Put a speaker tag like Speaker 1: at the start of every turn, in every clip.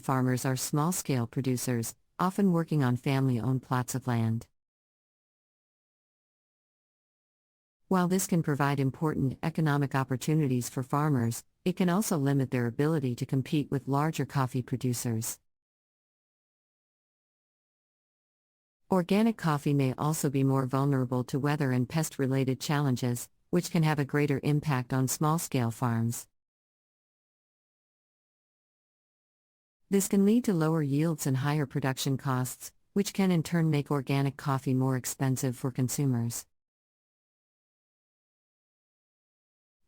Speaker 1: Farmers are small-scale producers, often working on family-owned plots of land. While this can provide important economic opportunities for farmers, it can also limit their ability to compete with larger coffee producers. Organic coffee may also be more vulnerable to weather and pest-related challenges, which can have a greater impact on small-scale farms. This can lead to lower yields and higher production costs, which can in turn make organic coffee more expensive for consumers.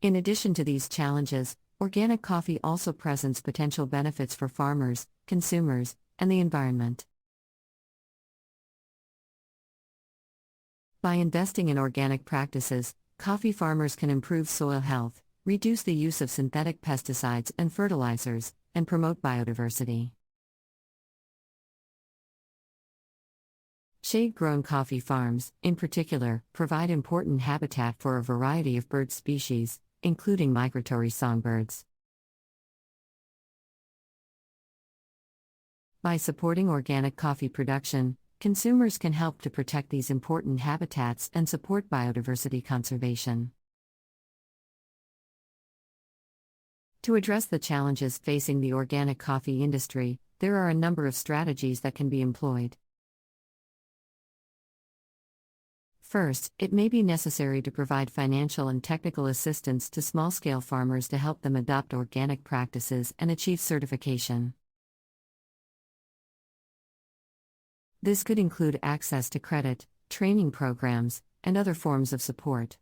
Speaker 1: In addition to these challenges, organic coffee also presents potential benefits for farmers, consumers, and the environment. By investing in organic practices, coffee farmers can improve soil health, reduce the use of synthetic pesticides and fertilizers, and promote biodiversity. Shade-grown coffee farms, in particular, provide important habitat for a variety of bird species, including migratory songbirds. By supporting organic coffee production, consumers can help to protect these important habitats and support biodiversity conservation. To address the challenges facing the organic coffee industry, there are a number of strategies that can be employed. First, it may be necessary to provide financial and technical assistance to small-scale farmers to help them adopt organic practices and achieve certification. This could include access to credit, training programs, and other forms of support.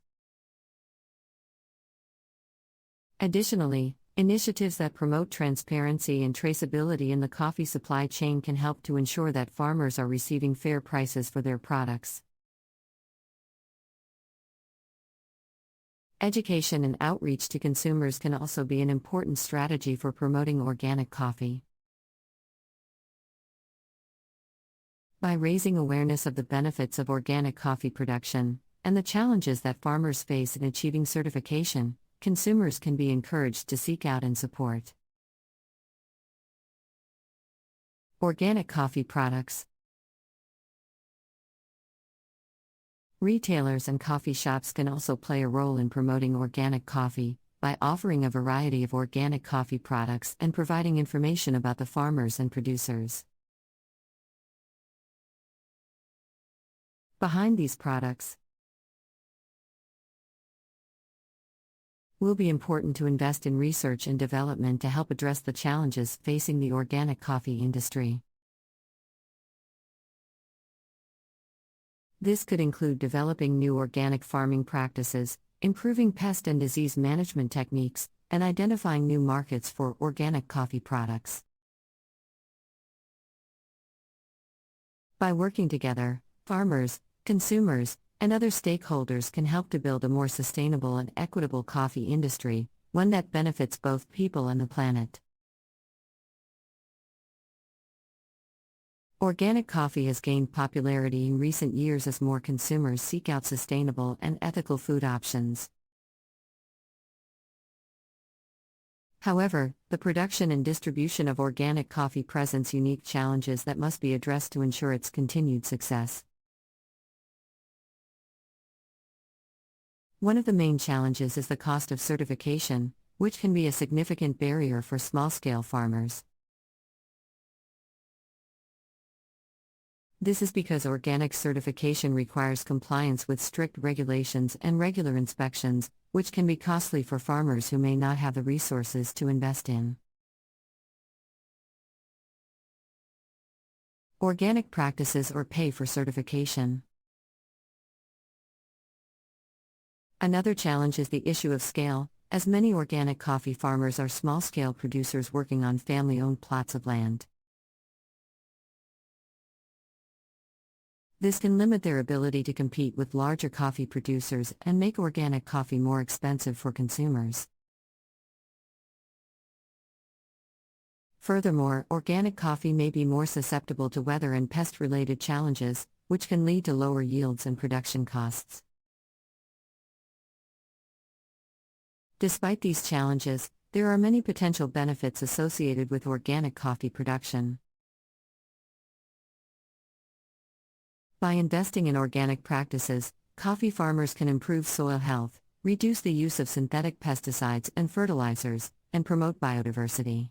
Speaker 1: Additionally, initiatives that promote transparency and traceability in the coffee supply chain can help to ensure that farmers are receiving fair prices for their products. Education and outreach to consumers can also be an important strategy for promoting organic coffee. By raising awareness of the benefits of organic coffee production, and the challenges that farmers face in achieving certification, consumers can be encouraged to seek out and support organic coffee products. Retailers and coffee shops can also play a role in promoting organic coffee, by offering a variety of organic coffee products and providing information about the farmers and producers. Behind these products will be important to invest in research and development to help address the challenges facing the organic coffee industry. This could include developing new organic farming practices, improving pest and disease management techniques, and identifying new markets for organic coffee products. By working together, farmers, consumers, and other stakeholders can help to build a more sustainable and equitable coffee industry, one that benefits both people and the planet. Organic coffee has gained popularity in recent years as more consumers seek out sustainable and ethical food options. However, the production and distribution of organic coffee presents unique challenges that must be addressed to ensure its continued success. One of the main challenges is the cost of certification, which can be a significant barrier for small-scale farmers. This is because organic certification requires compliance with strict regulations and regular inspections, which can be costly for farmers who may not have the resources to invest in. Organic practices or pay for certification. Another challenge is the issue of scale, as many organic coffee farmers are small-scale producers working on family-owned plots of land. This can limit their ability to compete with larger coffee producers and make organic coffee more expensive for consumers. Furthermore, organic coffee may be more susceptible to weather and pest-related challenges, which can lead to lower yields and production costs. Despite these challenges, There are many potential benefits associated with organic coffee production. By investing in organic practices, coffee farmers can improve soil health, reduce the use of synthetic pesticides and fertilizers, and promote biodiversity.